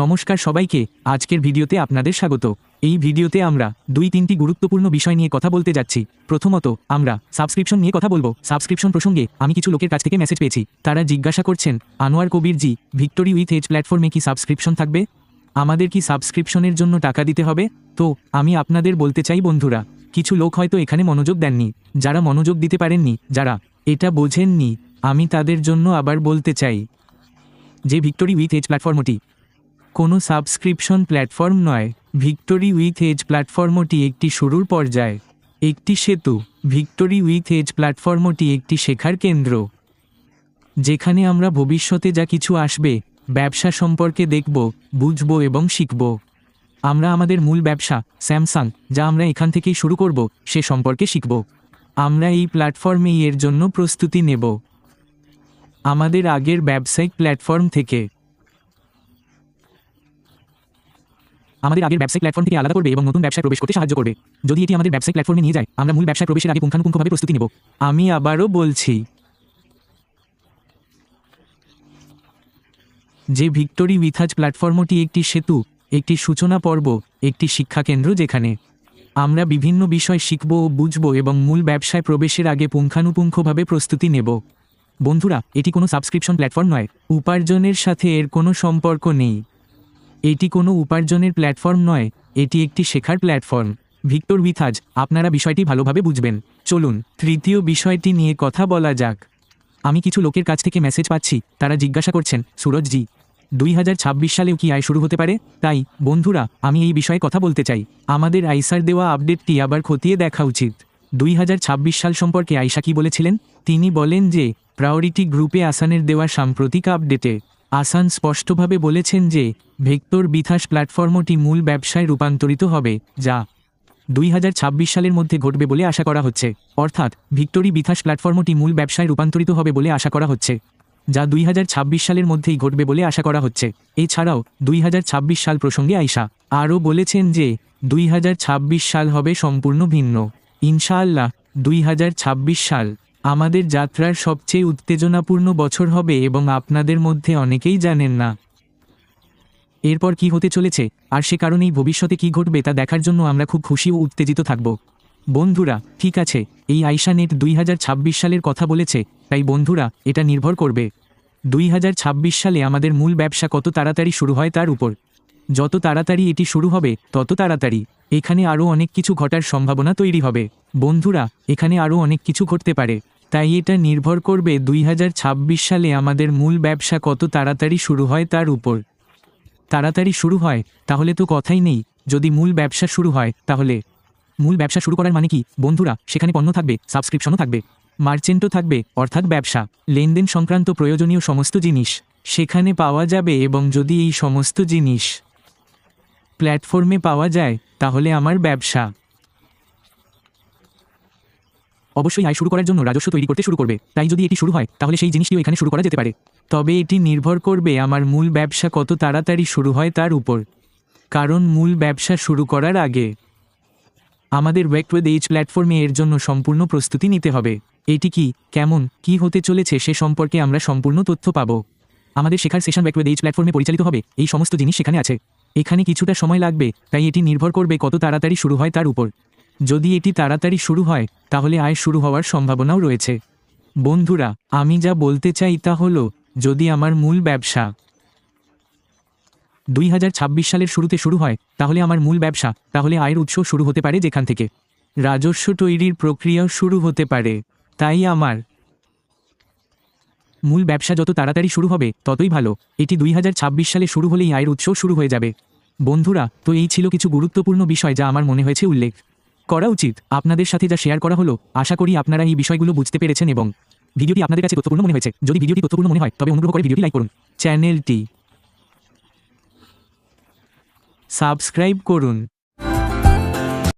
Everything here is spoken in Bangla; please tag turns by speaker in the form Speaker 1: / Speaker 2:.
Speaker 1: নমস্কার সবাইকে, আজকের ভিডিওতে আপনাদের স্বাগত। এই ভিডিওতে আমরা 2-3টি গুরুত্বপূর্ণ বিষয় নিয়ে কথা বলতে যাচ্ছি। প্রথমত আমরা সাবস্ক্রিপশন নিয়ে কথা বলবো। সাবস্ক্রিপশন প্রসঙ্গে আমি কিছু লোকের কাছ থেকে মেসেজ পেয়েছি। তারা জিজ্ঞাসা করছেন, আনোয়ার কবির জি, ভিক্টোরি উইথ এজ প্ল্যাটফর্মে কি সাবস্ক্রিপশন থাকবে? আমাদের কি সাবস্ক্রিপশনের জন্য টাকা দিতে হবে? তো আমি আপনাদের বলতে চাই বন্ধুরা, কিছু লোক হয়তো এখানে মনোযোগ দেননি, যারা মনোযোগ দিতে পারেননি, যারা এটা বোঝেননি, আমি তাদের জন্য আবার বলতে চাই যে ভিক্টোরি উইথ এজ প্ল্যাটফর্মটি কোনো সাবস্ক্রিপশন প্ল্যাটফর্ম নয়। ভিক্টোরি উইথ এজ প্ল্যাটফর্মটি একটি শুরুর পর্যায়, একটি সেতু। ভিক্টোরি উইথ এজ প্ল্যাটফর্মটি একটি শেখার কেন্দ্র, যেখানে আমরা ভবিষ্যতে যা কিছু আসবে ব্যবসা সম্পর্কে দেখব, বুঝব এবং শিখব। আমরা আমাদের মূল ব্যবসা স্যামসাং, যা আমরা এখান থেকেই শুরু করব, সে সম্পর্কে শিখব। আমরা এই প্ল্যাটফর্মেই এর জন্য প্রস্তুতি নেব আমাদের আগের ব্যবসায়িক প্ল্যাটফর্ম থেকে। আমাদের আগের ব্যবসায়িক প্ল্যাটফর্ম থেকে আলাদা করবে এবং নতুন ব্যবসায় প্রবেশ করতে সাহায্য করবে। যদি এটি আমাদের ব্যবসায়িক প্ল্যাটফর্মে নিয়ে যায়, আমরা মূল ব্যবসায় প্রবেশের আগে পুঙ্খানুপুঙ্খভাবে প্রস্তুতি নেব। আমি আবারও বলছি যে ভিক্টোরি উইথ এজ প্ল্যাটফর্মটি একটি সেতু, একটি সূচনা পর্ব, একটি শিক্ষাকেন্দ্র, যেখানে আমরা বিভিন্ন বিষয় শিখব ও বুঝব এবং মূল ব্যবসায় প্রবেশের আগে পুঙ্খানুপুঙ্খভাবে প্রস্তুতি নেব। বন্ধুরা, এটি কোনো সাবস্ক্রিপশন প্ল্যাটফর্ম নয়। উপার্জনের সাথে এর কোনো সম্পর্ক নেই। এটি কোনো উপার্জনের প্ল্যাটফর্ম নয়, এটি একটি শেখার প্ল্যাটফর্ম। ভিক্টোর উইথ এজ, আপনারা বিষয়টি ভালোভাবে বুঝবেন। চলুন তৃতীয় বিষয়টি নিয়ে কথা বলা যাক। আমি কিছু লোকের কাছ থেকে মেসেজ পাচ্ছি, তারা জিজ্ঞাসা করছেন, সুরজ জি, 2026 সালেও কি আয় শুরু হতে পারে? তাই বন্ধুরা, আমি এই বিষয়ে কথা বলতে চাই। আমাদের আইসার দেওয়া আপডেটটি আবার খতিয়ে দেখা উচিত। 2026 সাল সম্পর্কে আয়শা কি বলেছিলেন? তিনি বলেন যে প্রায়োরিটি গ্রুপে আসানের দেওয়া সাম্প্রতিক আপডেটে আসান স্পষ্টভাবে বলেছেন যে ভেক্টর বিকাশ প্ল্যাটফর্মটি মূল ব্যবসায় রূপান্তরিত হবে, যা 2026 সালের মধ্যে ঘটবে বলে আশা করা হচ্ছে। অর্থাৎ ভিক্টোরি বিকাশ প্ল্যাটফর্মটি মূল ব্যবসায় রূপান্তরিত হবে বলে আশা করা হচ্ছে, যা 2026 সালের মধ্যেই ঘটবে বলে আশা করা হচ্ছে। এছাড়াও 2026 সাল প্রসঙ্গে আয়শা আরও বলেছেন যে 2026 সাল হবে সম্পূর্ণ ভিন্ন। ইনশাআল্লাহ 2026 সাল আমাদের যাত্রার সবচেয়ে উত্তেজনাপূর্ণ বছর হবে এবং আপনাদের মধ্যে অনেকেই জানেন না এরপর কি হতে চলেছে, আর সে কারণেই ভবিষ্যতে কি ঘটবে তা দেখার জন্য আমরা খুব খুশি ও উত্তেজিত থাকব। বন্ধুরা, ঠিক আছে, এই আয়শা নেট 2026 সালের কথা বলেছে, তাই বন্ধুরা এটা নির্ভর করবে 2026 সালে আমাদের মূল ব্যবসা কত তাড়াতাড়ি শুরু হয় তার উপর। যত তাড়াতাড়ি এটি শুরু হবে তত তাড়াতাড়ি এখানে আরও অনেক কিছু ঘটার সম্ভাবনা তৈরি হবে। বন্ধুরা, এখানে আরও অনেক কিছু ঘটতে পারে, তাই এটা নির্ভর করবে 2026 সালে আমাদের মূল ব্যবসা কত তাড়াতাড়ি শুরু হয় তার উপর। তাড়াতাড়ি শুরু হয় তাহলে তো কথাই নেই। যদি মূল ব্যবসা শুরু হয় তাহলে মূল ব্যবসা শুরু করার মানে কি বন্ধুরা? সেখানে পণ্য থাকবে, সাবস্ক্রিপশনও থাকবে, মার্চেন্টও থাকবে, অর্থাৎ ব্যবসা লেনদেন সংক্রান্ত প্রয়োজনীয় সমস্ত জিনিস সেখানে পাওয়া যাবে। এবং যদি এই সমস্ত জিনিস প্ল্যাটফর্মে পাওয়া যায় তাহলে আমার ব্যবসা অবশ্যই আয় শুরু করার জন্য রাজস্ব তৈরি করতে শুরু করবে। তাই যদি এটি শুরু হয় তাহলে সেই জিনিসটিও এখানে শুরু করা যেতে পারে। তবে এটি নির্ভর করবে আমার মূল ব্যবসা কত তাড়াতাড়ি শুরু হয় তার উপর, কারণ মূল ব্যবসা শুরু করার আগে আমাদের ভিক্টোরি উইথ এজ প্ল্যাটফর্মে এর জন্য সম্পূর্ণ প্রস্তুতি নিতে হবে। এটি কি, কেমন, কি হতে চলেছে সে সম্পর্কে আমরা সম্পূর্ণ তথ্য পাব। আমাদের শেখার সেশন ভিক্টোরি উইথ এজ প্ল্যাটফর্মে পরিচালিত হবে। এই সমস্ত জিনিস সেখানে আছে। এখানে কিছুটা সময় লাগবে, তাই এটি নির্ভর করবে কত তাড়াতাড়ি শুরু হয় তার উপর। যদি এটি তাড়াতাড়ি শুরু হয় তাহলে আয় শুরু হওয়ার সম্ভাবনাও রয়েছে। বন্ধুরা, আমি যা বলতে চাই তা হলো, যদি আমার মূল ব্যবসা 2026 সালের শুরুতে শুরু হয় তাহলে আমার মূল ব্যবসা, তাহলে আয়ের উৎস শুরু হতে পারে যেখান থেকে রাজস্ব তৈরির প্রক্রিয়াও শুরু হতে পারে। তাই আমার মূল ব্যবসা যত তাড়াতাড়ি শুরু হবে ততই ভালো। এটি 2026 সালে শুরু হলেই আয়ের উৎস শুরু হয়ে যাবে। বন্ধুরা, তো এই ছিল কিছু গুরুত্বপূর্ণ বিষয় যা আমার মনে হয়েছে উল্লেখ করা উচিত। আপনাদের সাথে যা শেয়ার করা হলো, আশা করি আপনারা এই বিষয়গুলো বুঝতে পেরেছেন এবং ভিডিওটি আপনাদের কাছে তথ্যপূর্ণ মনে হয়েছে। যদি ভিডিওটি তথ্যপূর্ণ মনে হয় তবে অনুগ্রহ করে ভিডিওটি লাইক করুন, চ্যানেলটি সাবস্ক্রাইব করুন।